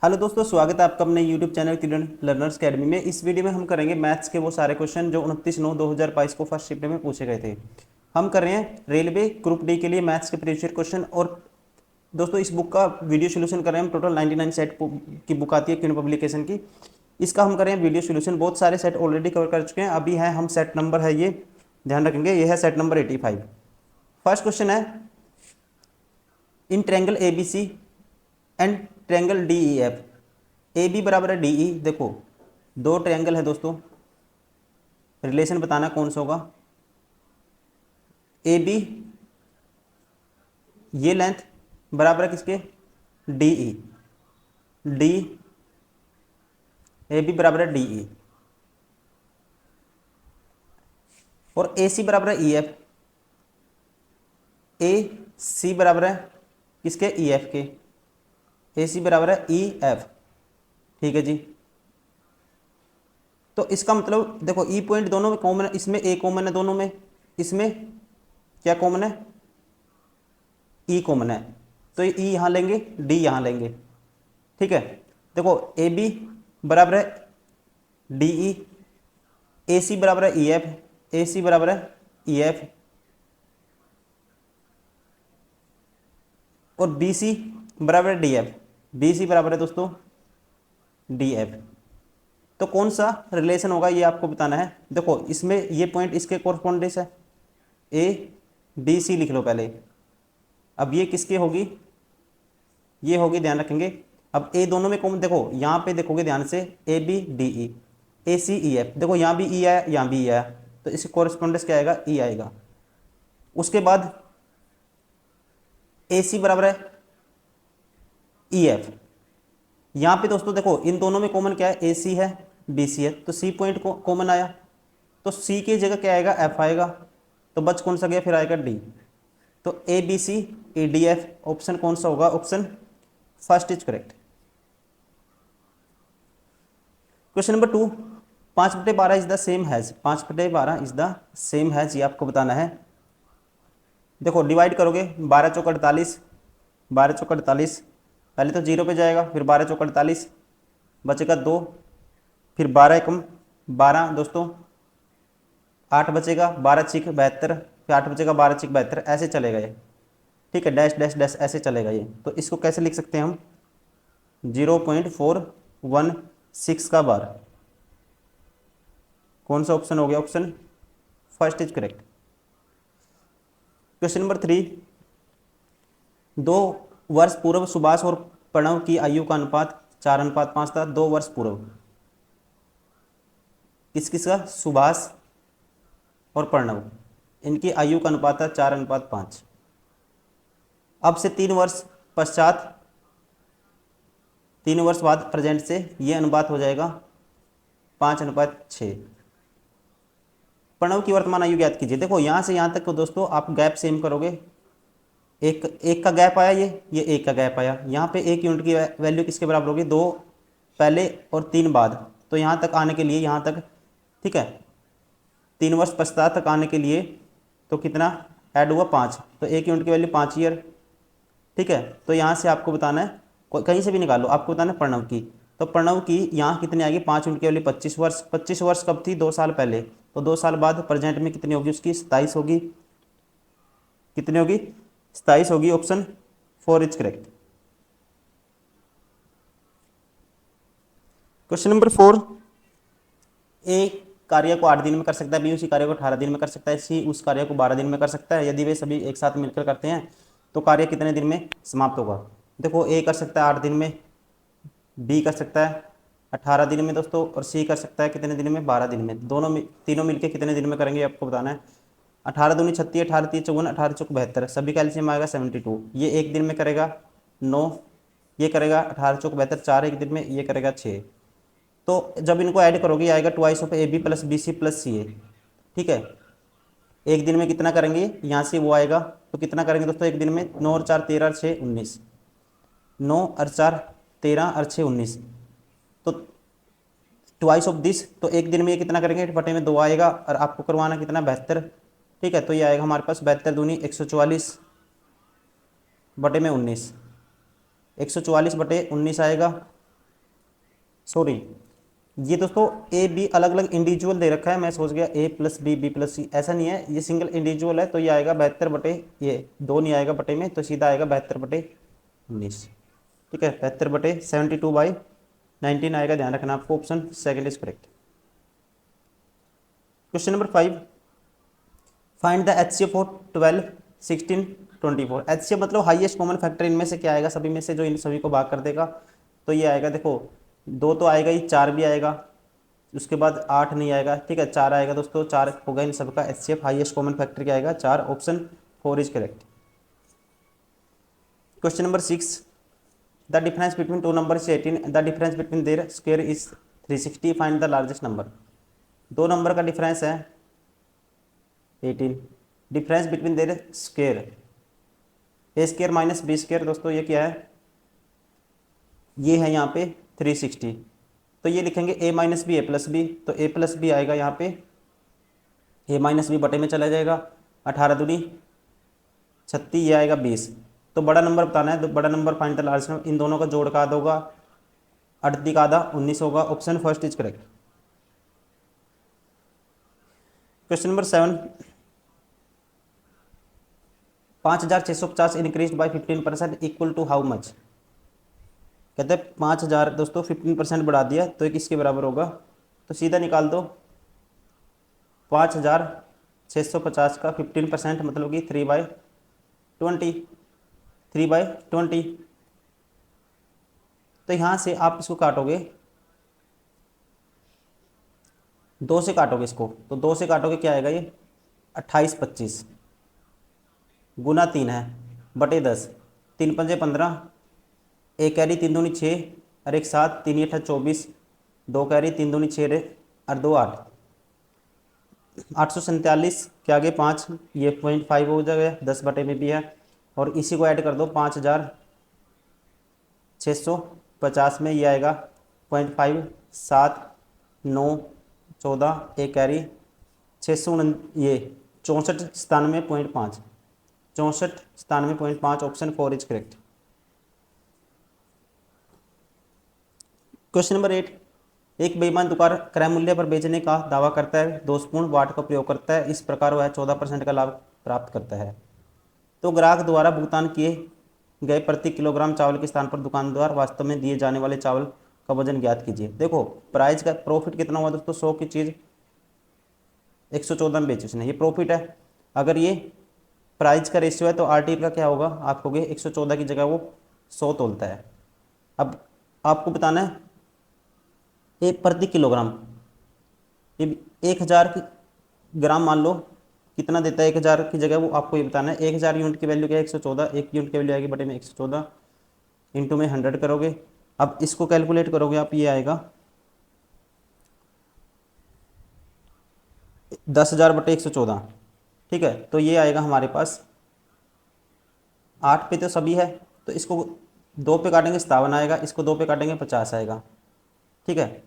Hello दोस्तों, स्वागत है आपका अपने यूट्यूब चैनल किरण लर्नर्स अकेडमी में। इस वीडियो में हम करेंगे मैथ्स के वो सारे क्वेश्चन जो 29/9/2022 को फर्स्ट शिफ्ट में पूछे गए थे। हम कर रहे हैं रेलवे ग्रुप डी के लिए मैथ्स के प्रीवियस ईयर क्वेश्चन। और दोस्तों इस बुक का वीडियो सोल्यूशन कर रहे हैं हम। टोटल 99 सेट की बुक आती है किरण पब्लिकेशन की। इसका हम कर रहे हैं वीडियो सोल्यूशन। बहुत सारे सेट ऑलरेडी कवर कर चुके हैं। अभी है हम सेट नंबर है ये, ध्यान रखेंगे, ये है सेट नंबर 85। फर्स्ट क्वेश्चन है, in triangle A B C and triangle D E F, A B बराबर है डी ई। देखो दो ट्रायंगल है दोस्तों, रिलेशन बताना कौन सा होगा। ए बी ये लेंथ बराबर है किसके, D E. D A B बराबर है डी ई। और ए सी बराबर है ई एफ। ए सी बराबर है किसके, ई एफ के। ए सी बराबर है ई एफ। ठीक है जी। तो इसका मतलब देखो ई पॉइंट दोनों में कॉमन है, इसमें ए कॉमन है दोनों में, इसमें क्या कॉमन है, ई कॉमन है। तो ई यहाँ लेंगे, डी यहाँ लेंगे। ठीक है। देखो ए बी बराबर है डी ई, ए सी बराबर है ई एफ, ए सी बराबर है ई एफ, और बी सी बराबर है डी एफ। बी सी बराबर है दोस्तों डी एफ। तो कौन सा रिलेशन होगा ये आपको बताना है। देखो इसमें ये पॉइंट इसके कोरस्पॉन्डेंस है, ए बी सी लिख लो पहले। अब ये किसकी होगी, ये होगी, ध्यान रखेंगे। अब ए दोनों में कौन, देखो यहाँ पे देखोगे ध्यान से, A B D E, A C E F. देखो यहाँ भी ई आया, यहाँ भी ई आया, तो इसके कोरस्पॉन्डेंस क्या आएगा, ई आएगा। उसके बाद ए सी बराबर है ई एफ। यहाँ पे दोस्तों देखो इन दोनों में कॉमन क्या है, ए सी है बी सी है, तो सी पॉइंट को कॉमन आया, तो सी की जगह क्या आएगा, एफ आएगा। तो बच कौन सा गया, फिर आएगा डी। तो A B C A D F, option कौन सा होगा, option first is correct. Question number 2, 5/12 is the same as, 5/12 is the same as, ये आपको बताना है। देखो डिवाइड करोगे, 12 चौक 48, 12 चौक 48, पहले तो जीरो पे जाएगा, फिर 12 चौक 48, बचेगा 2, फिर 12 एकम 12 दोस्तों, 8 बचेगा, 12 छिक 72, फिर 8 बचेगा, 12 छिक 72, ऐसे चलेगा ये। ठीक है, डैश डैश डैश ऐसे चलेगा ये। तो इसको कैसे लिख सकते हैं हम, 0.416 का बार। कौन सा ऑप्शन हो गया, option first is correct. Question number 3, 2 वर्ष पूर्व सुभाष और प्रणव की आयु का अनुपात 4:5 था। 2 वर्ष पूर्व किस किसका, सुभाष और प्रणव, इनकी आयु का अनुपात था 4:5। अब से 3 वर्ष पश्चात, 3 वर्ष बाद प्रेजेंट से ये अनुपात हो जाएगा 5:6। प्रणव की वर्तमान आयु ज्ञात कीजिए। देखो यहाँ से यहाँ तक को दोस्तों आप गैप सेम करोगे, एक का गैप आया, ये एक का गैप आया। यहाँ पे एक यूनिट की वैल्यू किसके बराबर होगी, 2 पहले और 3 बाद। तो यहाँ तक आने के लिए, यहाँ तक, ठीक है, 3 वर्ष पश्चात तक आने के लिए तो कितना ऐड हुआ, 5। तो एक यूनिट की वैल्यू 5 ईयर। ठीक है, तो यहाँ से आपको बताना है, कहीं से भी निकालो, आपको बताना है प्रणव की। तो प्रणव की यहाँ कितनी आएगी, 5 यूनिट की वैल्यू 25 वर्ष। 25 वर्ष कब थी, 2 साल पहले। तो 2 साल बाद प्रेजेंट में कितनी होगी उसकी, 27 होगी। कितनी होगी, 27 होगी। Option 4 is correct. Question number 4, ए कार्य को 8 दिन में कर सकता है, बी उसी कार्य को 18 दिन में कर सकता है, सी उस कार्य को 12 दिन में कर सकता है। यदि वे सभी एक साथ मिलकर करते हैं तो कार्य कितने दिन में समाप्त होगा। देखो ए कर सकता है 8 दिन में, बी कर सकता है 18 दिन में दोस्तों, और सी कर सकता है कितने दिन में, 12 दिन में। दोनों तीनों मिलकर कितने दिन में करेंगे आपको बताना है। 18 दूनी 36, 18 तीन 54, 18 चौक 72, सभी का एलसीएम आएगा 72। ये एक दिन में करेगा 9, ये करेगा 18 चौक 72, 4 एक दिन में, ये करेगा 6। तो जब इनको ऐड करोगे आएगा twice of A B plus B C plus C A. ठीक है, एक दिन में कितना करेंगे, यहाँ से वो आएगा, तो कितना करेंगे दोस्तों एक दिन में, 9 और 4 13 और 6 19, 9 और 4 13 और 6 19, तो ट्वाइस ऑफ दिस। तो एक दिन में ये कितना करेंगे, बटे में 2 आएगा, और आपको करवाना कितना, 72। ठीक है, तो ये आएगा हमारे पास 72 दूनी 144 बटे में 19, 144 बटे 19 आएगा। सॉरी, ये दोस्तों ए बी अलग अलग इंडिविजुअल दे रखा है, मैं सोच गया ए प्लस बी बी प्लस सी, ऐसा नहीं है, ये सिंगल इंडिविजुअल है, तो ये आएगा 72 बटे, ये दो नहीं आएगा बटे में, तो सीधा आएगा 72 बटे 19। ठीक है, 72 बटे 72/19 आएगा, ध्यान रखना आपको, option second is correct. Question number 5, find the HCF for 12, 16, 24। HCF मतलब हाईएस्ट कॉमन फैक्टर, इनमें से क्या आएगा, सभी में से जो इन सभी को भाग कर देगा, तो ये आएगा, देखो दो तो आएगा ही, चार भी आएगा, उसके बाद 8 नहीं आएगा, ठीक है, 4 आएगा दोस्तों, 4 होगा इन सबका एचसीएफ, हाईएस्ट कॉमन फैक्टर क्या आएगा 4, option 4 is correct. Question number 6, the difference between two number is 18, the difference between their square is 360, find the largest number. दो नंबर का डिफरेंस है 18, difference between their square, A square minus B square, दोस्तों ये क्या है, ये है यहाँ पे 360, तो ये लिखेंगे ए माइनस बी ए प्लस बी, तो ए प्लस बी आएगा यहाँ पे, ए माइनस बी बटे में चला जाएगा, 18 दूनी 36, ये आएगा 20। तो बड़ा नंबर बताना है, तो बड़ा number find the largest number, इन दोनों का जोड़ का आधा होगा, 38 का आधा 19 होगा, option first is correct. Question number 7, 5650 increase by 15% equal to how much. कहते हैं 5000 दोस्तों 15% बढ़ा दिया तो ये किसके बराबर होगा, तो सीधा निकाल दो, 5650 का 15% मतलब कि 3/20, 3/20। तो यहाँ से आप इसको काटोगे, 2 से काटोगे इसको, तो 2 से काटोगे क्या आएगा, ये 28/25 गुना 3 है बटे 10, 3 पंजे 15, एक कैरी 3 दूनी 6 और एक 7, 3 8 24, 2 कैरी 3 दूनी 6 और 2 8, 847 के आगे 5, ये 0.5 हो जाएगा, 10 बटे में भी है, और इसी को ऐड कर दो 5650 में, ये आएगा 0.5, 7, 9, 14, एक कैरी 600, ये 64, 97.5, option 4 is correct. Question number 8, एक बेईमान दुकान क्रय मूल्य पर बेचने का दावा करता है, दोषपूर्ण वाट का प्रयोग करता है, इस प्रकार वह 14% का लाभ प्राप्त करता है। तो ग्राहक द्वारा भुगतान किए गए प्रति किलोग्राम चावल के स्थान पर दुकानदार वास्तव में दिए जाने वाले चावल का वजन ज्ञात कीजिए। देखो प्राइस का प्रॉफिट कितना हुआ दोस्तों, 100 की चीज़ 114 में बेची उसने, ये प्रॉफिट है। अगर ये प्राइस का रेशियो है तो आरटी का क्या होगा, आप कहोगे 114 की जगह वो 100 तोलता है। अब आपको बताना है ये प्रति किलोग्राम, ये 1000 ग्राम मान लो कितना देता है, 1000 की जगह वो आपको ये बताना है, 1000 यूनिट की वैल्यू क्या है 114, एक यूनिट की वैल्यू आएगी बटे में 114, इंटू में 100 करोगे। अब इसको कैलकुलेट करोगे आप, ये आएगा 10,000 बटे 114, ठीक है, तो ये आएगा हमारे पास 8 पे तो सभी है, तो इसको 2 पे काटेंगे 57 आएगा, इसको 2 पे काटेंगे 50 आएगा, ठीक है।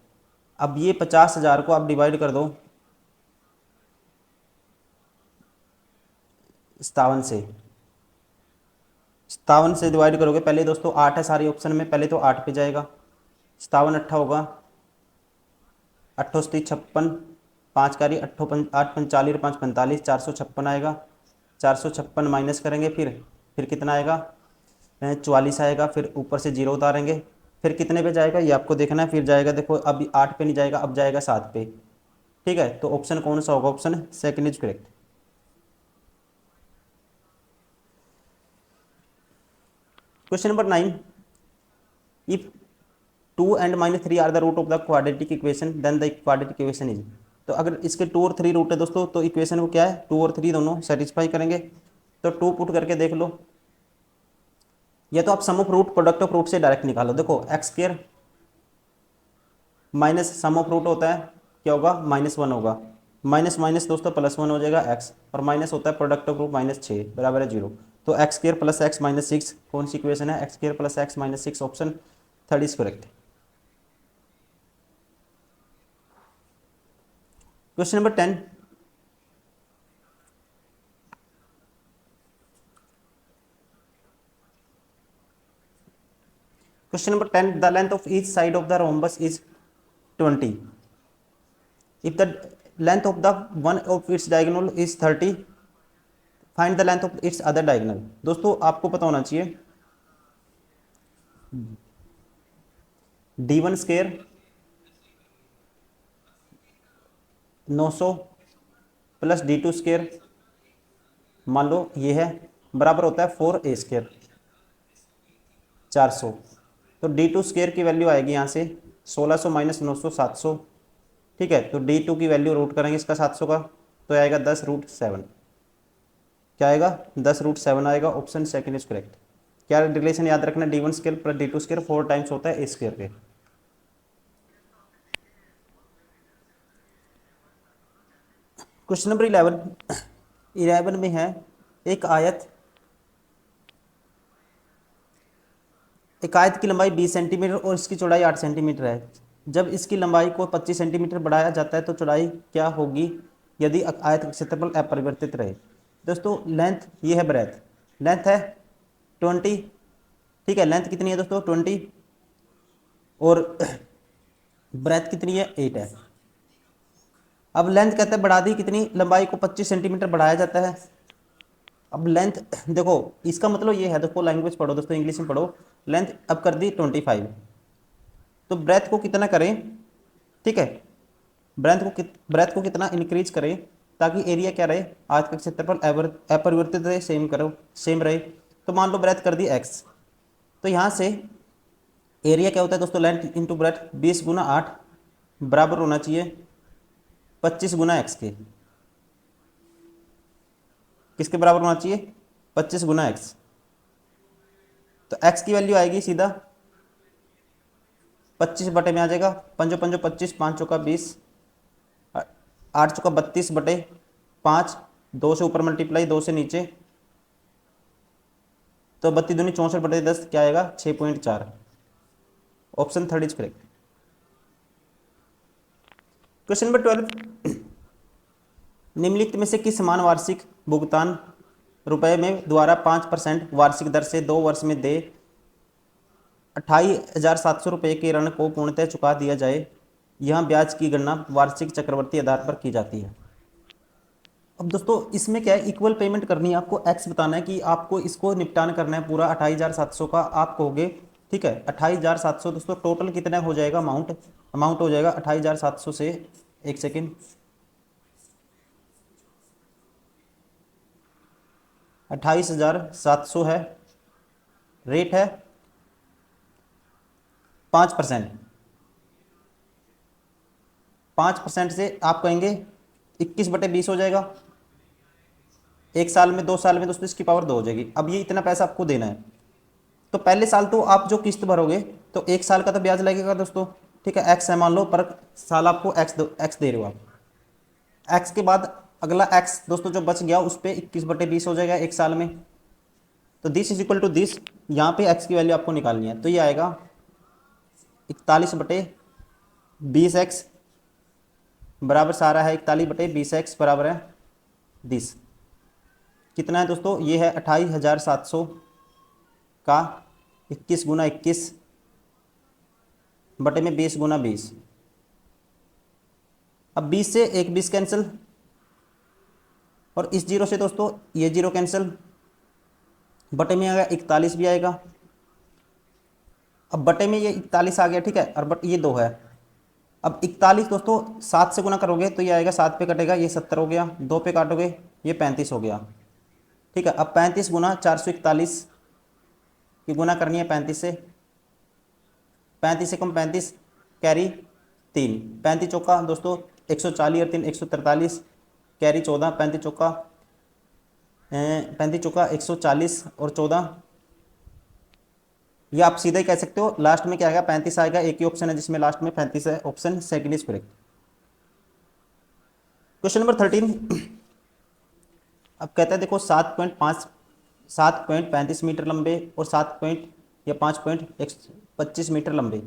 अब ये 50,000 को आप डिवाइड कर दो 57 से, 57 से डिवाइड करोगे, पहले दोस्तों 8 है सारी ऑप्शन में, पहले तो 8 पे जाएगा, 57 अट्ठा होगा, 8 56, 5 कारी 8 8 45 5 45, 456 आएगा, 456 माइनस करेंगे, फिर कितना आएगा 44 आएगा, फिर ऊपर से 0 उतारेंगे, फिर कितने पे जाएगा ये आपको देखना है, फिर जाएगा देखो अब 8 पे नहीं जाएगा, अब जाएगा 7 पे, ठीक है। तो ऑप्शन कौन सा होगा, option second is correct. Question number 9, if 2 and -3 are the root of the quadratic equation then the quadratic equation is. तो अगर इसके 2 और 3 रूट है दोस्तों, तो इक्वेशन को क्या है 2 और 3 दोनों सेटिस्फाई करेंगे। तो 2 पुट करके देख लो, या तो आप sum of root product of root से डायरेक्ट निकालो। देखो X square minus sum of root होता है क्या होगा, -1 होगा, माइनस माइनस दोस्तों +1 हो जाएगा एक्स, और माइनस होता है प्रोडक्ट ऑफ रूट -6 बराबर है 0। तो x square plus x minus 6 कौन सी इक्वेशन है, x square plus x minus 6, option third is correct. Question number 10, question number 10, the length of each side of the rhombus is 20. If the length of the one of its diagonal is 30, find the length of its other diagonal. दोस्तों आपको पता होना चाहिए d1 square 900 plus d2 square मान लो ये है बराबर होता है 4a स्क्वायर 400। तो d2 स्क्वायर की वैल्यू आएगी यहाँ से 1600 माइनस 900 700। ठीक है, तो d2 की वैल्यू रूट करेंगे इसका 700 का, तो आएगा 10√7। क्या आएगा 10√7 आएगा। Option second is correct. क्या रिलेशन याद रखना, d1 square plus d2 square 4 times होता है a स्क्वायर के। क्वेश्चन नंबर 11 में है एक आयत की लंबाई 20 सेंटीमीटर और इसकी चौड़ाई 8 सेंटीमीटर है। जब इसकी लंबाई को 25 सेंटीमीटर बढ़ाया जाता है तो चौड़ाई क्या होगी यदि आयत का क्षेत्रफल अपरिवर्तित रहे। दोस्तों लेंथ ये है, ब्रेथ लेंथ है 20। ठीक है, लेंथ कितनी है दोस्तों 20 और ब्रेथ कितनी है 8 है। अब लेंथ कहते हैं बढ़ा दी कितनी, लंबाई को 25 सेंटीमीटर बढ़ाया जाता है। अब लेंथ देखो इसका मतलब ये है, देखो लैंग्वेज पढ़ो दोस्तों, इंग्लिश में पढ़ो। लेंथ अब कर दी 25, तो ब्रेथ को कितना करें। ठीक है, ब्रेथ को कितना इंक्रीज करें ताकि एरिया क्या रहे, आयत का क्षेत्रफल अपरिवर्तित रहे, सेम रहे। तो मान लो ब्रेथ कर दी x, तो यहाँ से एरिया क्या होता है दोस्तों, लेंथ इंटू ब्रेथ 20 गुना 8 बराबर होना चाहिए 25 गुना x के। किसके बराबर होना चाहिए 25 गुना x। तो x की वैल्यू आएगी सीधा 25 बटे में आ जाएगा, 5 5 25, 5 चौका 20, 8 चौका 32 बटे 5, 2 से ऊपर मल्टीप्लाई 2 से नीचे, तो 32 दूनी 64 बटे 10 क्या आएगा 6.4। Option third is correct. Question number 12, निम्नलिखित में से किस समान वार्षिक भुगतान रुपए में द्वारा 5% वार्षिक दर से 2 वर्ष में दे 28,700 रुपये के ऋण को पूर्णतः चुका दिया जाए। यहाँ ब्याज की गणना वार्षिक चक्रवर्ती आधार पर की जाती है। अब दोस्तों इसमें क्या है, इक्वल पेमेंट करनी है आपको, एक्स बताना है कि आपको इसको निपटान करना है पूरा 28,700 का आप कहोगे। ठीक है, 28,700 दोस्तों टोटल कितना हो जाएगा, अमाउंट हो जाएगा 28,700 से, एक सेकेंड, 28,700 है, रेट है 5%। 5% से आप कहेंगे 21/20 हो जाएगा। एक साल में 2 साल में दोस्तों इसकी पावर 2 हो जाएगी। अब ये इतना पैसा आपको देना है, तो पहले साल तो आप जो किस्त भरोगे तो 1 साल का तो ब्याज लगेगा दोस्तों। ठीक है, एक्स है मान लो, पर साल आपको एक्स दे रहे हो आप। एक्स के बाद अगला एक्स दोस्तों जो बच गया उस पर 21/20 हो जाएगा एक साल में। तो this is equal to this, यहाँ पे एक्स की वैल्यू आपको निकालनी है, तो ये आएगा 41/20x बराबर सारा है 41/20x बराबर है 20। कितना है दोस्तों, ये है 28,700 का 21 गुना 21 बटे में 20 गुना 20। अब 20 से एक 20 कैंसिल, और इस जीरो से दोस्तों ये जीरो कैंसिल, बटे में आएगा 41 भी आएगा। अब बटे में ये 41 आ गया, ठीक है, और बट ये 2 है। अब 41 दोस्तों 7 से गुना करोगे तो ये आएगा, 7 पे कटेगा ये 70 हो गया, 2 पे काटोगे ये 35 हो गया। ठीक है, अब 35 गुना 441 की गुना करनी है 35 से, 35 से कम 35 कैरी 3, 35 चौका दोस्तों 140 और 3 143 कैरी 14, 35 चौका 140 और 14, ये आप सीधा ही कह सकते हो। लास्ट में क्या आएगा 35 आएगा, एक ही ऑप्शन है जिसमें लास्ट में 35 है, option second is correct. Question number 13, अब कहता है देखो 7.35 मीटर लंबे और 5.25 मीटर लंबे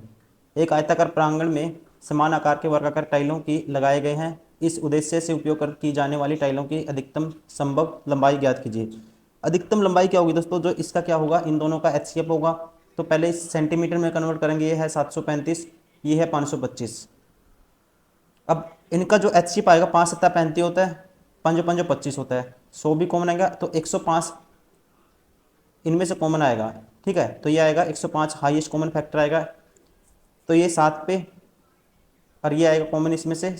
एक आयताकार प्रांगण में समान आकार के वर्गाकार टाइलों की लगाए गए हैं। इस उद्देश्य से उपयोग की जाने वाली टाइलों की अधिकतम संभव लंबाई ज्ञात कीजिए। अधिकतम लंबाई क्या होगी दोस्तों, जो इसका क्या होगा, इन दोनों का HCF होगा। तो पहले इस सेंटीमीटर में कन्वर्ट करेंगे, ये है 735, ये है 525। अब इनका जो HCF आएगा 5 सत्ता 35 होता है, 5 पंजो 25 होता है, 100 भी कॉमन आएगा तो 105 इनमें से कॉमन आएगा। ठीक है, तो ये आएगा 105 हाईएस्ट कॉमन फैक्टर आएगा। तो ये 7 पे और ये आएगा कॉमन इसमें से,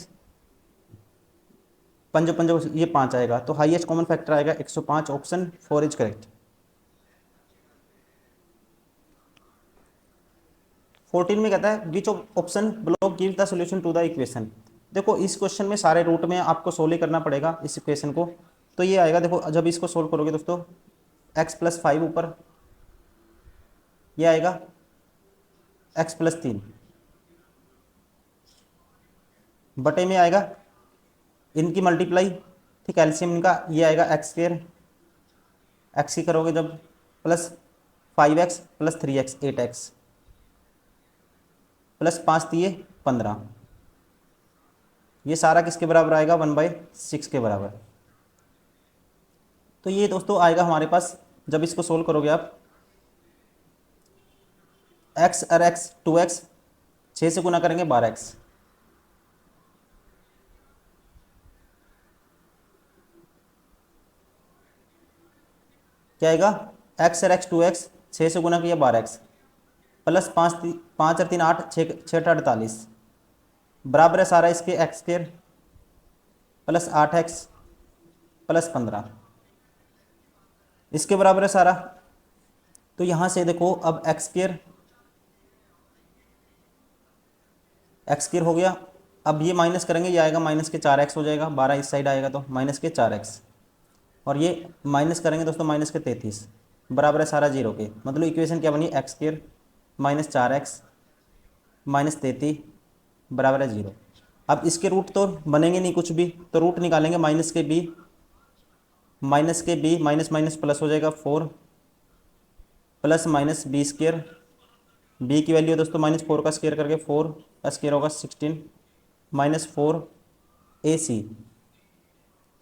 पंजो पंजो ये 5 आएगा, तो हाईएस्ट कॉमन फैक्टर आएगा 105। Option 4 is correct. 14 में कहता है which option block give the solution to the equation. देखो इस क्वेश्चन में सारे रूट में आपको सोल्व ही करना पड़ेगा इस इक्वेशन को। तो ये आएगा, देखो जब इसको सोल्व करोगे दोस्तों, x+5 ऊपर, ये आएगा x+3 बटे में आएगा इनकी मल्टीप्लाई, ठीक है, एलसीएम इनका, ये आएगा x², x की करोगे जब plus 5x plus 3x 8x plus 5 दिए 15, ये सारा किसके बराबर आएगा 1/6 के बराबर। तो ये दोस्तों आएगा हमारे पास, जब इसको सोल्व करोगे आप, x और x 2x 6 से गुना करेंगे 12x, क्या आएगा, x और x 2x 6 से गुना किया 12x प्लस 5 और 3 8 6 6 48 बराबर है सारा इसके x² प्लस 8x प्लस 15, इसके बराबर है सारा। तो यहाँ से देखो अब x² हो गया। अब ये माइनस करेंगे, ये आएगा माइनस के 4x हो जाएगा, 12 इस साइड आएगा तो माइनस के 4x, और ये माइनस करेंगे दोस्तों माइनस के 33 बराबर है सारा 0 के। मतलब इक्वेशन क्या बनी, x² माइनस 4x माइनस 33 बराबर है 0। अब इसके रूट तो बनेंगे नहीं कुछ भी, तो रूट निकालेंगे, माइनस के b माइनस माइनस प्लस हो जाएगा 4 प्लस माइनस b², b की वैल्यू दोस्तों -4 का स्क्वायर करके 4 का स्क्वायर होगा 16 माइनस 4ac,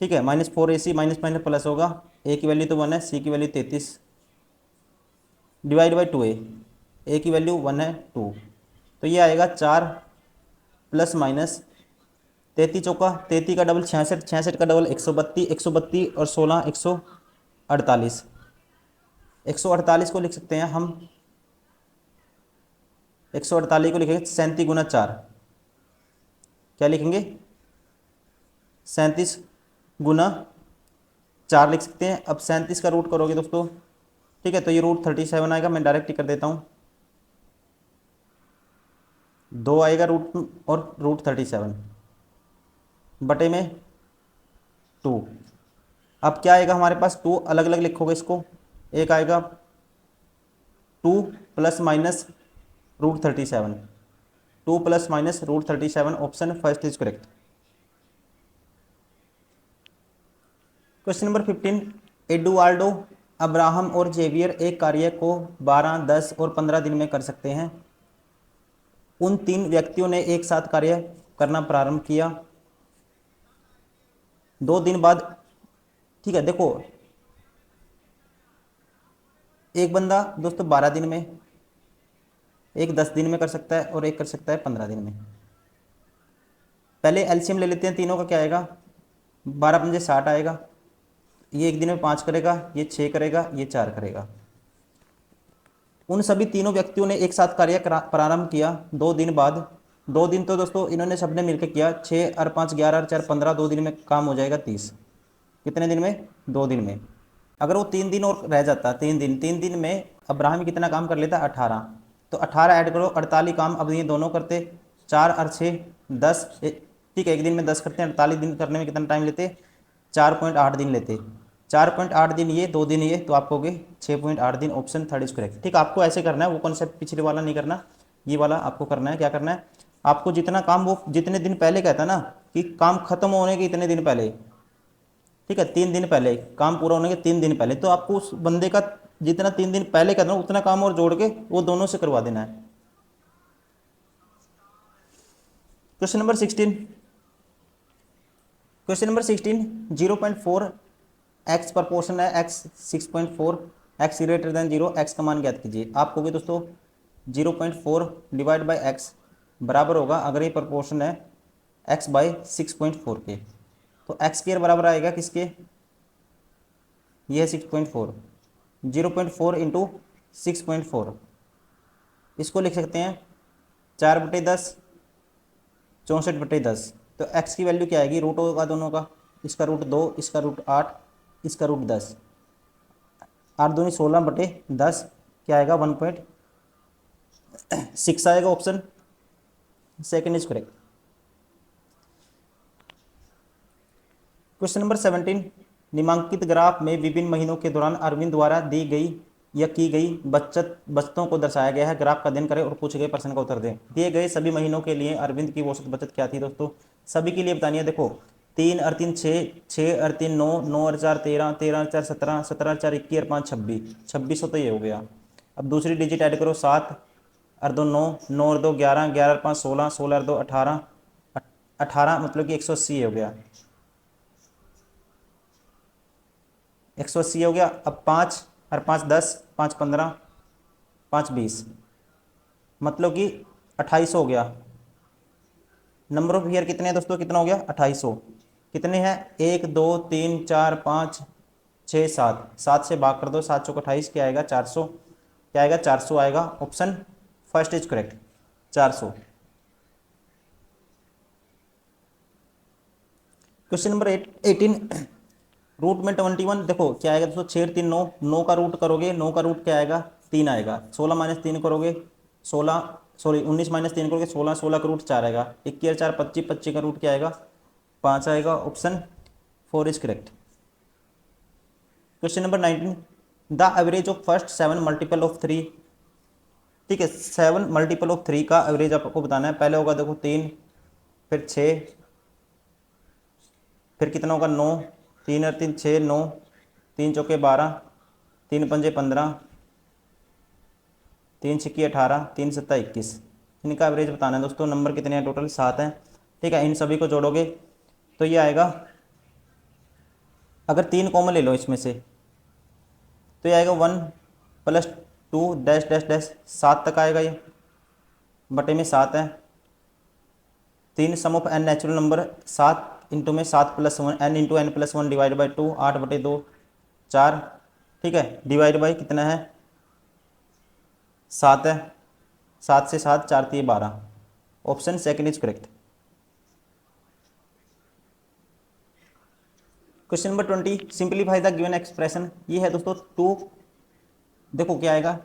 ठीक है, -4ac माइनस माइनस प्लस होगा, a की वैल्यू तो 1 है, c की value 33 divide by 2a, a की वैल्यू 1 है 2, तो ये आएगा 4 प्लस माइनस 33 चौका 33 का डबल 66, 66 का डबल 132, 132 और 16 148, 148 को लिख सकते हैं हम, 148 को लिखेंगे 37 गुना 4, क्या लिखेंगे 37 गुना 4 लिख सकते हैं। अब 37 का रूट करोगे दोस्तों, ठीक है, तो ये रूट 37 आएगा, मैं डायरेक्ट ही कर देता हूँ, 2 आएगा रूट और रूट 37 बटे में 2। अब क्या आएगा हमारे पास, 2 अलग अलग लिखोगे इसको, एक आएगा 2 plus minus root 37, 2 plus minus root 37, option first is correct. Question number 15, Eduardo, Abraham और जेवियर एक कार्य को 12, 10 और 15 दिन में कर सकते हैं। उन 3 व्यक्तियों ने एक साथ कार्य करना प्रारंभ किया 2 दिन बाद। ठीक है, देखो एक बंदा दोस्तों 12 दिन में, एक 10 दिन में कर सकता है और एक कर सकता है 15 दिन में। पहले एलसीएम ले लेते हैं तीनों का, क्या आएगा 12 पंजे 60 आएगा, ये एक दिन में 5 करेगा, ये 6 करेगा, ये 4 करेगा। उन सभी तीनों व्यक्तियों ने एक साथ कार्य प्रारंभ किया 2 दिन बाद। 2 दिन तो दोस्तों इन्होंने सबने मिलकर किया, 6 और 5 11 और 4 15, 2 दिन में काम हो जाएगा 30। कितने दिन में, 2 दिन में। अगर वो 3 दिन और रह जाता, 3 दिन में अब्राहम कितना काम कर लेता 18, तो 18 ऐड करो 48 काम अब ये दोनों करते, 4 और 6 10, ठीक है, एक दिन में 10 करते हैं, 48 दिन करने में कितना टाइम लेते, 4.8 दिन लेते, 4.8 दिन ये, 2 दिन ये, तो आपको हो गए 6.8 दिन, ऑप्शन थर्ड इज करेक्ट। ठीक, आपको ऐसे करना है, वो कॉन्सेप्ट पिछले वाला नहीं करना, ये वाला आपको करना है। क्या करना है आपको, जितना काम वो जितने दिन पहले कहता ना कि काम खत्म होने के इतने दिन पहले, ठीक है, 3 दिन पहले, काम पूरा होने के 3 दिन पहले, तो आपको उस बंदे का जितना 3 दिन पहले कहता ना उतना काम और जोड़ के वो दोनों से करवा देना है। क्वेश्चन नंबर 16, 0.4 x प्रपोर्शन है x 6.4, x greater than 0, x का मान ज्ञात कीजिए। आपको भी दोस्तों 0.4 डिवाइड बाई x बराबर होगा, अगर ये प्रपोर्शन है एक्स बाई 6.4 के। तो एक्स स्क्वायर बराबर आएगा किसके, ये है 6.4, 0.4 इंटू 6.4, इसको लिख सकते हैं 4/10, 64/10। तो x की वैल्यू क्या आएगी, रूट होगा दोनों का, इसका रूट 2, इसका रूट 8, इसका रूट 10, 8×2 = 16/10, क्या आएगा 1.6 आएगा। Option second is correct. Question number 17, निम्नांकित ग्राफ में विभिन्न महीनों के दौरान अरविंद द्वारा दी गई या की गई बचतों को दर्शाया गया है। ग्राफ का अध्ययन करें और पूछे गए प्रश्न का उत्तर दें। दिए गए सभी महीनों के लिए अरविंद की औसत बचत क्या थी दोस्तों, सभी के लिए बतानी है। देखो 3 और 3 6, 6 और 3 9, 9 और 4 13, 13 और 4 17, 17 और 4 21 और 5 26, 2600 तो ये हो गया। अब दूसरी डिजिट ऐड करो, 7 और 2 9, 9 और 2 11, 11 और 5 16, 16 और 2 18, 18 मतलब कि 180 हो गया, 180 हो गया। अब 5 और 5 10, 5 15, 5 20, मतलब कि 2800 हो गया। नंबर ऑफ ईयर कितने हैं दोस्तों, कितना हो गया 2800। कितने हैं, 1 2 3 4 5 6 7, 7 से भाग कर दो, 7 चौक 28, क्या आएगा 400, क्या आएगा 400 आएगा। Option first is correct, 400। Question number 18, root में 21, देखो क्या आएगा दोस्तों, 6 3 9, 9 का रूट करोगे, 9 का रूट क्या आएगा 3 आएगा, 16 - 3 करोगे 16, सॉरी 19 - 3 करोगे 16, 16 का रूट 4 आएगा, 21 और 4 25, 25 का रूट क्या आएगा 5 आएगा। Option 4 is correct. Question number 19, the average of first 7 multiple of 3, ठीक है 7 मल्टीपल ऑफ 3 का एवरेज आपको बताना है। पहले होगा देखो 3, फिर 6, फिर कितना होगा 9, 3 और 3 6, 9, 3 चौके 12, 3 पंजे 15, 3 छिक्की 18, 3 सत्ता 21, इनका एवरेज बताना है दोस्तों। नंबर कितने हैं टोटल 7 हैं, ठीक है। इन सभी को जोड़ोगे तो ये आएगा, अगर 3 कॉमन ले लो इसमें से तो ये आएगा 1 + 2 डैश डैश डैश 7 तक आएगा, ये बटे में 7 है। 3 sum of n natural number, 7 into में 7 + 1, n into n + 1 divide by 2, 8/2 4, ठीक है, डिवाइड बाई कितना है 7 है, 7 से 7 4 3 12, option second is correct. Question number 20, simplify the given expression, ये है दोस्तों 2, देखो क्या आएगा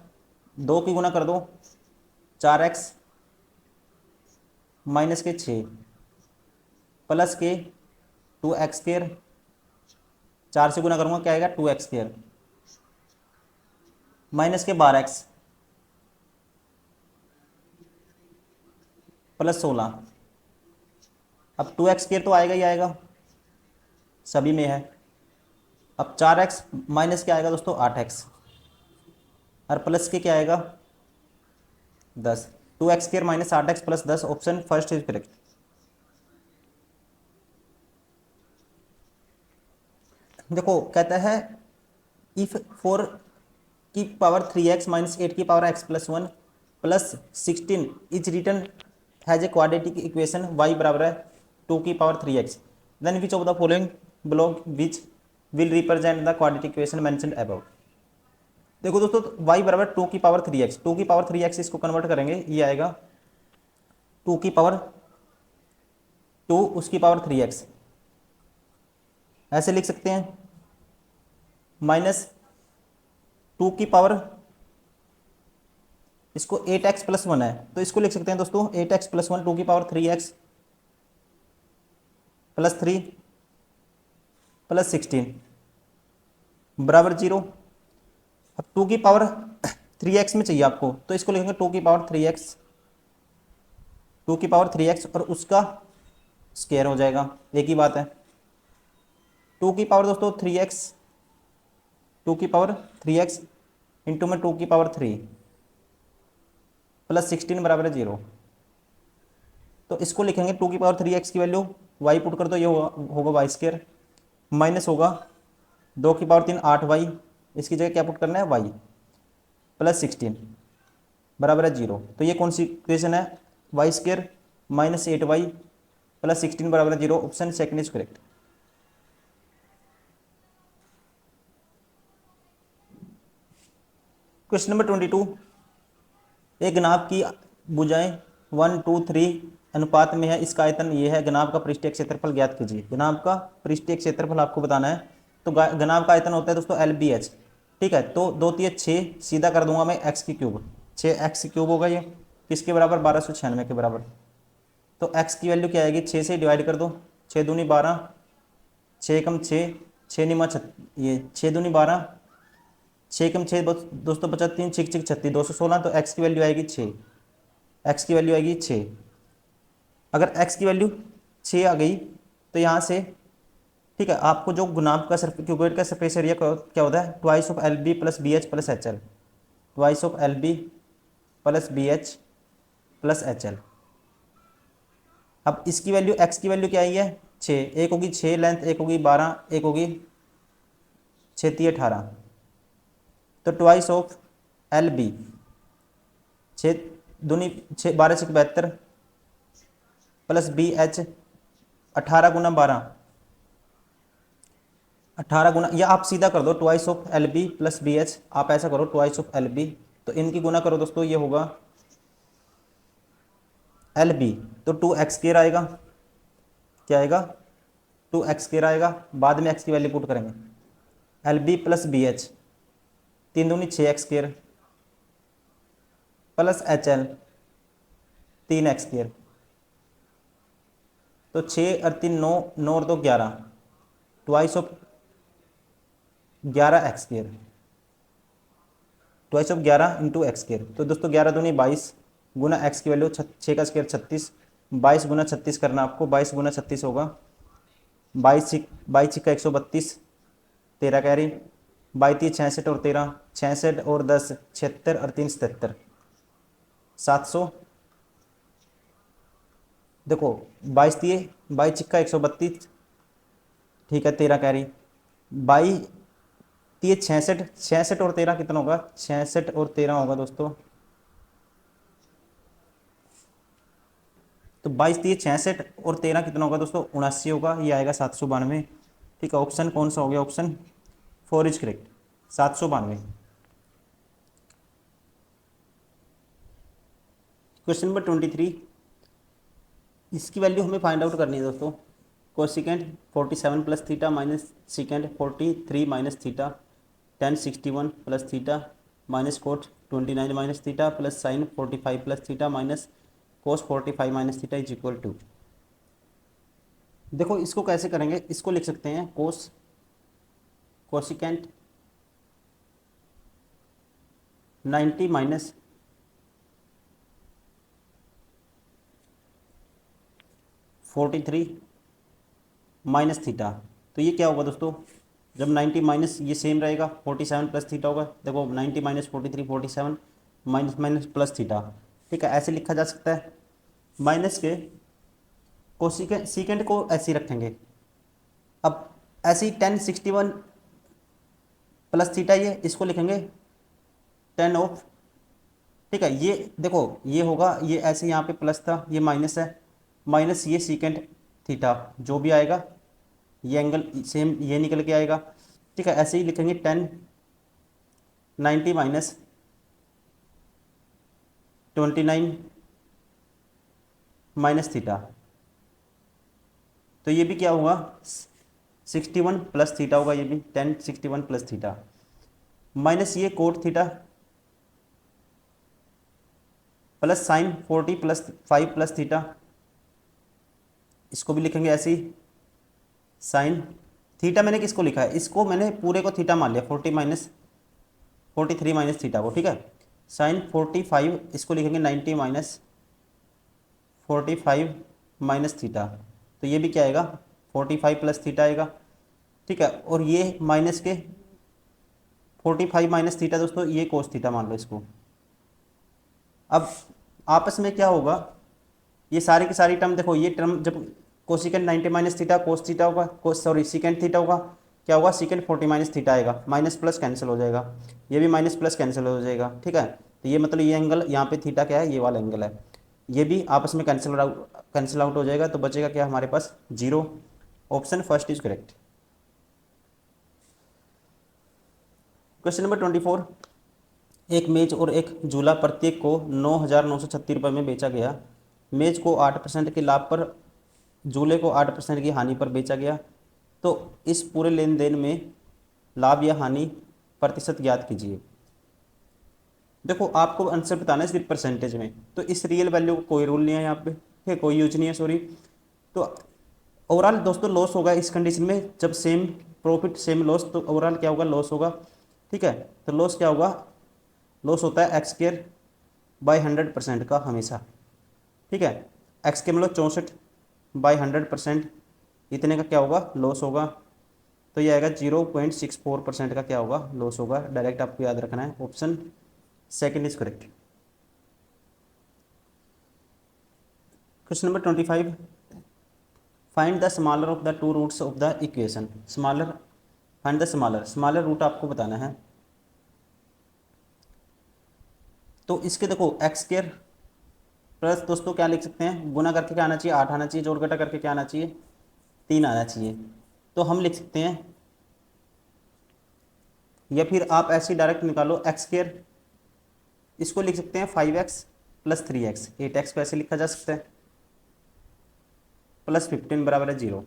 2 की गुना कर दो 4x माइनस के 6 प्लस के 2x², 4 से गुना करूंगा क्या आएगा 2x² माइनस के 12x प्लस 16। अब 2x² तो आएगा ही आएगा, सभी में है। अब 4x माइनस क्या आएगा दोस्तों 8x, और प्लस के क्या आएगा 10, 2x² - 8x + 10, option first is correct. देखो कहता है इफ 4 की पावर 3x - 8 की power x + 1 + 16 is written as a quadratic equation y बराबर है 2 की power 3x, then which of the following block which will represent the quadratic equation mentioned above. देखो दोस्तों y बराबर 2 की पावर 3x, 2 की पावर 3x इसको कन्वर्ट करेंगे, ये आएगा 2 की पावर 2 उसकी पावर 3x, ऐसे लिख सकते हैं। माइनस 2 की पावर, इसको 8x + 1 है तो इसको लिख सकते हैं दोस्तों 8x + 1, 2 की पावर 3x + 3 + 16 बराबर 0। अब 2 की पावर 3x में चाहिए आपको तो इसको लिखेंगे 2 की पावर 3x, 2 की पावर 3x और उसका स्क्वायर हो जाएगा, एक ही बात है। 2 की पावर दोस्तों 3x, 2 की पावर 3x इंटू में 2 की पावर 3 + 16 बराबर है 0। तो इसको लिखेंगे 2 की पावर 3x की वैल्यू y पुट कर दो, ये होगा y² माइनस होगा 2 की पावर 3 8y, इसकी जगह क्या पुट करना है y + 16 बराबर है 0। तो ये कौन सी इक्वेशन है, y² - 8y प्लस 16 बराबर है 0, option second is correct. Question number 22, एक घनाभ की भुजाएं 1 2 3 अनुपात में है, इसका आयतन ये है, घनाभ का पृष्ठीय क्षेत्रफल ज्ञात कीजिए। घनाभ का पृष्ठीय क्षेत्रफल आपको बताना है, तो घनाभ का आयतन होता है दोस्तों एल बी एच। ठीक है, तो 2 3 6 सीधा कर दूंगा मैं एक्स की क्यूब, 6x³ होगा ये, किसके बराबर 1296 के बराबर। तो x की वैल्यू क्या आएगी, 6 से डिवाइड कर दो, 6 दूनी 12, 6 कम 6, 6 निमा ये 6 दूनी 12, 6 कम 6 दोस्तों 35, 6 6 36, 216। तो x की वैल्यू आएगी 6, x की वैल्यू आएगी 6। अगर x की वैल्यू 6 आ गई तो यहाँ से ठीक है, आपको जो गुनाब का क्यूबॉइड का सरफेस एरिया क्या होता है, twice of L B plus B H plus H L, twice of L B plus B H plus H L. अब इसकी वैल्यू x की वैल्यू क्या आई है 6, एक होगी 6 लेंथ, एक होगी 12, एक होगी 6 3 18, तो ट्वाइस ऑफ एल बी 6 दूनी 6 12 6 72 प्लस बी एच 18 गुना 12, 18 गुना, या आप सीधा कर दो twice of L B plus B H, आप ऐसा करो ट्वाइस ऑफ एल बी, तो इनकी गुना करो दोस्तों, ये होगा एल बी, तो 2x² आएगा, क्या आएगा 2x² आएगा, बाद में x की वैल्यू पुट करेंगे, L B plus B H 3 दूनी 6x² plus H L 3x², तो 6 और 3 9, 9 और 2 11, twice of 11x², twice of 11 into x², तो दोस्तों 11 दूनी 22 गुना x की वैल्यू 6 का स्क्वायर 36, 22 गुना 36 करना आपको, 22 गुना 36 होगा 22 का 132, 13 कैरी, 22 66 और 13, 66 और 10 76 और 3 77, 700। देखो 22 का 132, ठीक है 13 कैरी, 22 66, 66 और 13 कितना होगा, 66 और 13 होगा दोस्तों, तो 22 66 और 13 कितना होगा दोस्तों 79 होगा, ये आएगा 792। ठीक है, ऑप्शन कौन सा हो गया, option 4 is correct, 792। Question number 23, इसकी वैल्यू हमें फाइंड आउट करनी है दोस्तों। Cosecant 47 plus theta minus secant 43 minus theta, tan 61 plus theta minus cot 29 minus theta plus sine 45 plus theta minus cos 45 minus theta is equal to. देखो इसको कैसे करेंगे, इसको लिख सकते हैं कोसिकेंट 90 माइनस माइनस थीटा, तो ये क्या होगा दोस्तों, जब 90 माइनस ये सेम रहेगा 47 प्लस थीटा होगा, देखो 90 minus 43 47 minus minus plus theta. ठीक है, ऐसे लिखा जा सकता है, माइनस के सीकेंड को ऐसे ही रखेंगे। अब ऐसे ही 10 61 प्लस थीटा, ये इसको लिखेंगे 10 ऑफ, ठीक है, ये देखो ये होगा, ये ऐसे यहाँ पे प्लस था, ये माइनस है, माइनस ये सीकेंड थीटा जो भी आएगा, ये एंगल सेम ये निकल के आएगा। ठीक है, ऐसे ही लिखेंगे 10 90 माइनस 29 माइनस थीटा, तो ये भी क्या होगा 61 प्लस थीटा होगा, ये भी 10 61 प्लस थीटा माइनस ये cot theta plus sign 40 plus 5 plus theta, इसको भी लिखेंगे ऐसे ही साइन थीटा, मैंने किसको लिखा है, इसको मैंने पूरे को थीटा मान लिया 40 माइनस 43 माइनस थीटा को। ठीक है, साइन 45 इसको लिखेंगे 90 माइनस 45 माइनस थीटा, तो ये भी क्या आएगा 45 प्लस थीटा आएगा। ठीक है, और ये माइनस के 45 माइनस थीटा दोस्तों, ये कोस थीटा मान लो इसको। अब आपस में क्या होगा, ये सारी की सारी टर्म देखो, ये टर्म जब cosecant 90 minus theta cos theta होगा, सीकेंट थीटा होगा, क्या होगा सीकेंट 40 माइनस थीटा आएगा, माइनस प्लस कैंसिल हो जाएगा, ये भी माइनस प्लस कैंसिल हो जाएगा। ठीक है, तो ये मतलब ये एंगल यहाँ पे थीटा क्या है, ये वाला एंगल है, ये भी आपस में कैंसिल कैंसिल आउट हो जाएगा, तो बचेगा क्या हमारे पास 0। Option first is correct. Question number 24, एक मेज और एक झूला प्रत्येक को 9,936 रुपये में बेचा गया। मेज को 8% के लाभ पर, झूले को 8% की हानि पर बेचा गया। तो इस पूरे लेन देन में लाभ या हानि प्रतिशत ज्ञात कीजिए। देखो आपको आंसर बताना है सिर्फ परसेंटेज में, तो इस रियल वैल्यू को कोई रूल नहीं है यहाँ पे, ठीक है, कोई यूज नहीं है, सॉरी। तो ओवरऑल दोस्तों लॉस होगा इस कंडीशन में, जब सेम प्रॉफिट सेम लॉस, तो ओवरऑल क्या होगा, लॉस होगा, ठीक है। तो लॉस क्या होगा, लॉस होता है एक्स स्क्वायर बाई 100% का हमेशा, ठीक है। एक्स के मतलब 64/100%, इतने का क्या होगा, लॉस होगा। तो ये आएगा 0.64% का क्या होगा, लॉस होगा। डायरेक्ट आपको याद रखना है, option second is correct. Question number 25, find the smaller of the two roots of the equation. Smaller, find the smaller root आपको बताना है। तो इसके देखो एक्स स्क्वायर प्लस दोस्तों क्या लिख सकते हैं, गुना करके क्या आना चाहिए, 8 आना चाहिए, जोड़ घटा करके क्या आना चाहिए, 3 आना चाहिए। तो हम लिख सकते हैं, या फिर आप ऐसे डायरेक्ट निकालो, एक्स स्क्वायर इसको लिख सकते हैं 5x प्लस 3x, 8x को ऐसे लिखा जा सकता है, प्लस 15 बराबर है 0।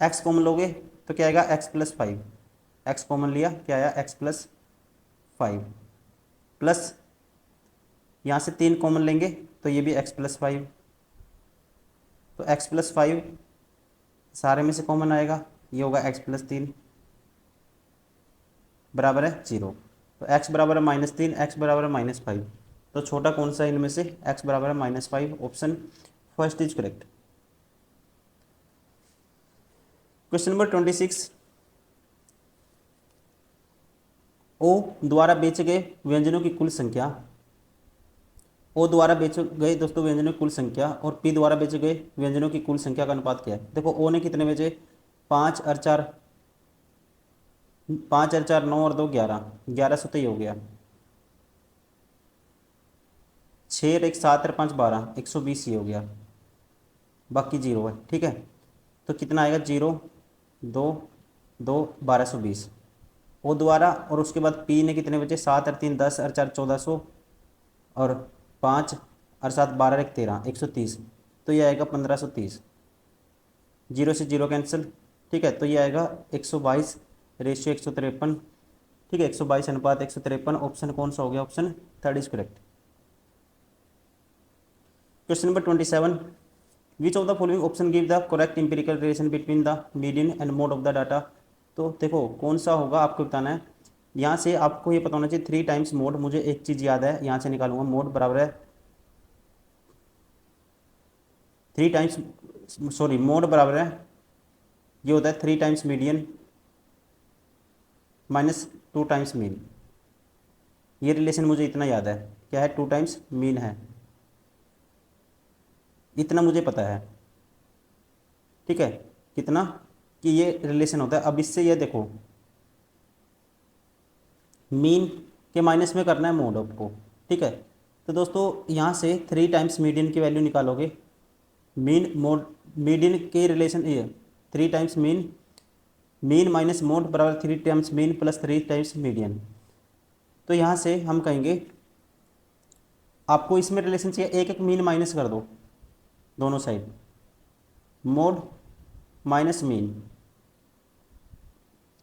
x कॉमन लोगे तो क्या आएगा, x प्लस 5, x कॉमन लिया क्या आया, x प्लस 5, प्लस यहाँ से 3 कॉमन लेंगे तो ये भी x प्लस 5, तो x प्लस 5 सारे में से कॉमन आएगा, ये होगा x प्लस 3 बराबर है 0। तो x बराबर है -3, x बराबर है -5। तो छोटा कौन सा इनमें से, x बराबर है -5, option first is correct. Question number 26, ओ द्वारा बेचे गए व्यंजनों की कुल संख्या, ओ द्वारा बेचे गए दोस्तों व्यंजनों की कुल संख्या और पी द्वारा बेचे गए व्यंजनों की कुल संख्या का अनुपात क्या है। देखो ओ ने कितने बेचे, 5 और 4, 5 और 4 9 और 2 11, 1100 तो ये हो गया। 6 और 1 7 और 5 12, 120 ये हो गया, बाकी 0 है, ठीक है। तो कितना आएगा, 0 2 2 1220 ओ द्वारा, और उसके बाद पी ने कितने बचे, 7 और 3 10 और 4 1400 और 5 और 7 12 और 1 13, 130। तो ये आएगा 1530, 0 से 0 कैंसिल, ठीक है। तो ये आएगा 122 रेशियो 153, ठीक है, 122 अनुपात 153। ऑप्शन कौन सा हो गया, option third is correct. Question number 27, which of the following option give the correct empirical relation between the median and mode of the data. तो देखो कौन सा होगा आपको बताना है। यहाँ से आपको ये पता होना चाहिए 3 टाइम्स मोड, मुझे एक चीज़ याद है, यहाँ से निकालूंगा, मोड बराबर है 3 टाइम्स, सॉरी मोड बराबर है, ये होता है 3 times median minus 2 times mean. ये रिलेशन मुझे इतना याद है, क्या है, 2 टाइम्स मीन है, इतना मुझे पता है, ठीक है, कितना कि ये रिलेशन होता है। अब इससे ये देखो, मीन के माइनस में करना है मोड आपको, ठीक है। तो दोस्तों यहाँ से 3 टाइम्स मीडियन की वैल्यू निकालोगे, मीन मोड मीडियन के रिलेशन ये 3 times mean, mean minus mode बराबर 3 times mean plus 3 times median. तो यहाँ से हम कहेंगे आपको इसमें रिलेशन चाहिए, एक एक मीन माइनस कर दो दोनों साइड, मोड माइनस मीन।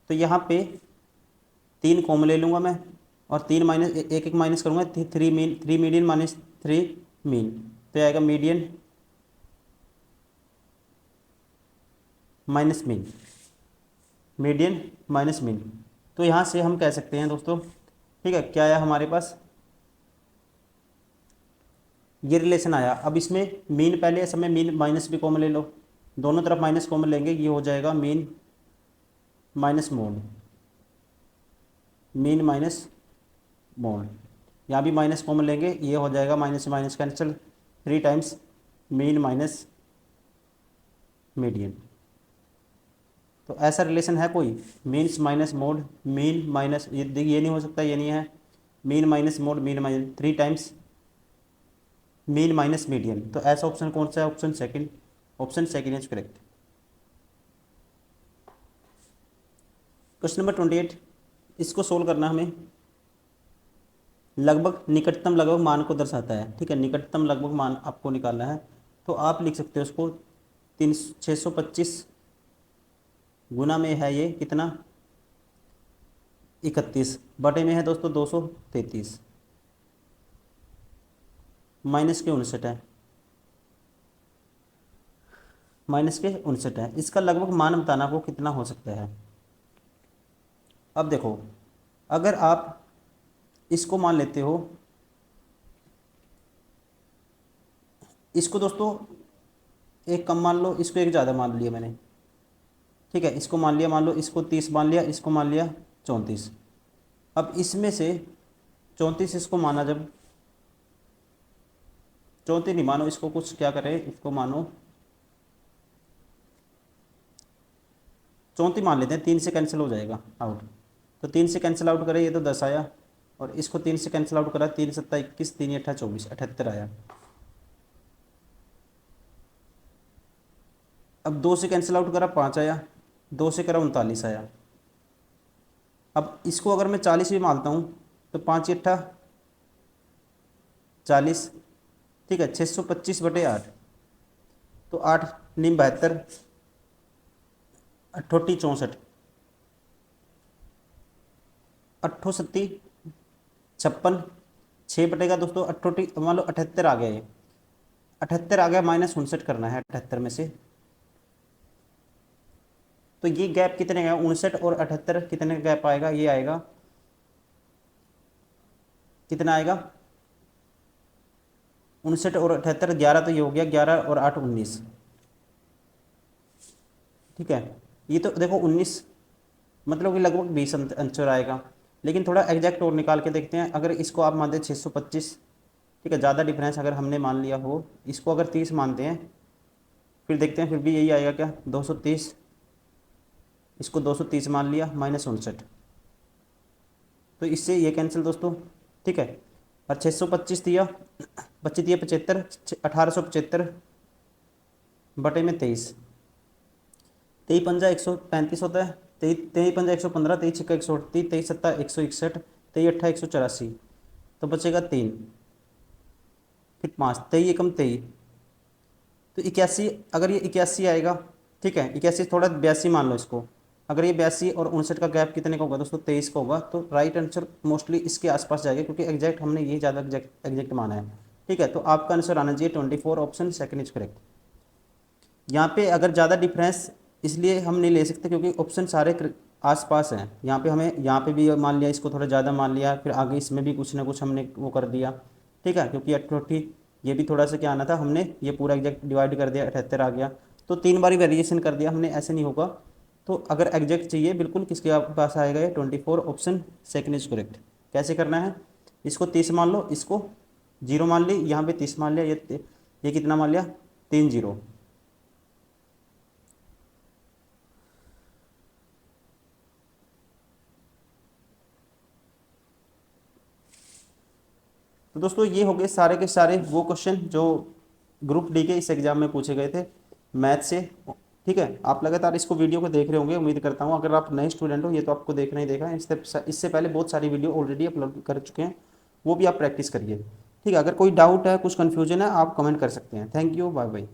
तो यहाँ पे 3 कॉमन ले लूँगा मैं, और 3 माइनस एक एक माइनस करूँगा, 3 मीन, 3 मीडियन माइनस 3 मीन, तो आएगा median minus mean, median minus mean. तो यहाँ से हम कह सकते हैं दोस्तों, ठीक है, क्या आया हमारे पास, ये रिलेशन आया। अब इसमें मीन पहले समय मीन माइनस भी कॉमन ले लो, दोनों तरफ माइनस कॉमन लेंगे, ये हो जाएगा mean minus mode, mean minus mode. यहाँ भी माइनस कॉमन लेंगे, ये हो जाएगा माइनस से minus cancel, 3 times mean minus median. तो ऐसा रिलेशन है कोई, means minus mode, mean minus, ये नहीं हो सकता, ये नहीं है, mean minus mode, mean minus 3 times mean minus median, तो ऐसा ऑप्शन कौन सा है? Option second, option second is correct. Question number 28, इसको सोल्व करना हमें। लगभग निकटतम लगभग मान को दर्शाता है, ठीक है, निकटतम लगभग मान आपको निकालना है। तो आप लिख सकते हो उसको 625 गुना में है ये कितना 31, बटे में है दोस्तों 233, माइनस के 59 है, माइनस के 59 है। इसका लगभग मान बताना आपको कितना हो सकता है। अब देखो, अगर आप इसको मान लेते हो, इसको दोस्तों एक कम मान लो, इसको एक ज़्यादा मान लिया मैंने, ठीक है, इसको मान लिया, मान लो इसको 30 मान लिया, इसको मान लिया 34। अब इसमें से 34 इसको माना, जब 34 नहीं मानो, इसको कुछ क्या करें, इसको मानो 34 मान लेते हैं, 3 से कैंसिल हो जाएगा आउट। तो 3 से कैंसिल आउट करें, ये तो 10 आया, और इसको 3 से कैंसिल आउट करा, 3 सत्ता 21, 3 अट्ठा 24, 78 आया। अब 2 से कैंसिल आउट करा, 5 आया, 2 से करा 39 आया। अब इसको अगर मैं 40 भी मानता हूँ, तो 5 अट्ठा 40, ठीक है, 625 बटे 8, तो 8 निम 72, अट्ठोटी 64, अट्ठो सत्ती 56, 6 बटेगा दोस्तों अट्ठोटी, मान लो 78 आ गया, ये 78 आ गया, माइनस 59 करना है 78 में से। तो ये गैप कितने का, 59 और 78 कितने का गैप आएगा, ये आएगा कितना आएगा 59 और 78, 11, तो ये हो गया 11 और 8 19, ठीक है। ये तो देखो 19 मतलब कि लगभग 20 आंसर आएगा। लेकिन थोड़ा एग्जैक्ट और निकाल के देखते हैं। अगर इसको आप मानते हैं 625, ठीक है, ज़्यादा डिफरेंस अगर हमने मान लिया हो, इसको अगर 30 मानते हैं, फिर देखते हैं फिर भी यही आएगा क्या 230, इसको 230 मान लिया, माइनस 59, तो इससे ये कैंसिल दोस्तों, ठीक है। और 625 दिया, 25 दिया 75, 1875 बटे में 23, 23 पंजा 135 होता है, 23 पंजा 115, 23 छक्का 138, 23 सत्ता 161, 23 अट्ठा 184, तो बचेगा 3, फिर 5, 23 एकम 23, तो 81, अगर ये 81 आएगा, ठीक है, 81 थोड़ा 82 मान लो इसको, अगर ये 82 और 59 का गैप कितने का होगा दोस्तों 23 का होगा, तो राइट आंसर मोस्टली इसके आसपास जाएगा, क्योंकि एग्जैक्ट हमने ये ज़्यादा एग्जैक्ट माना है, ठीक है। तो आपका आंसर आना चाहिए 24, ऑप्शन सेकंड इज करेक्ट। यहाँ पे अगर ज़्यादा डिफरेंस इसलिए हम नहीं ले सकते क्योंकि ऑप्शन सारे आसपास हैं। यहाँ पे हमें, यहाँ पे भी मान लिया, इसको थोड़ा ज़्यादा मान लिया, फिर आगे इसमें भी कुछ ना कुछ हमने वो कर दिया, ठीक है, क्योंकि 88 ये भी थोड़ा सा क्या आना था, हमने ये पूरा एग्जैक्ट डिवाइड कर दिया, 78 आ गया, तो 3 बारी वेरिएशन कर दिया हमने, ऐसे नहीं होगा। तो अगर एग्जैक्ट चाहिए बिल्कुल, किसके आपके पास आएगा ये 24, ऑप्शन सेकंड इज करेक्ट। कैसे करना है, इसको 30 मान लो, इसको 0 मान ली, यहाँ पे 30 मान लिया, ये कितना मान लिया 3 0, तो दोस्तों ये हो गए सारे के सारे वो क्वेश्चन जो ग्रुप डी के इस एग्जाम में पूछे गए थे मैथ से, ठीक है। आप लगातार इसको वीडियो को देख रहे होंगे, उम्मीद करता हूँ। अगर आप नए स्टूडेंट हो, ये तो आपको देखना ही देखा है, इससे पहले बहुत सारी वीडियो ऑलरेडी अपलोड कर चुके हैं, वो भी आप प्रैक्टिस करिए, ठीक है। अगर कोई डाउट है, कुछ कन्फ्यूजन है, आप कमेंट कर सकते हैं। Thank you, bye bye.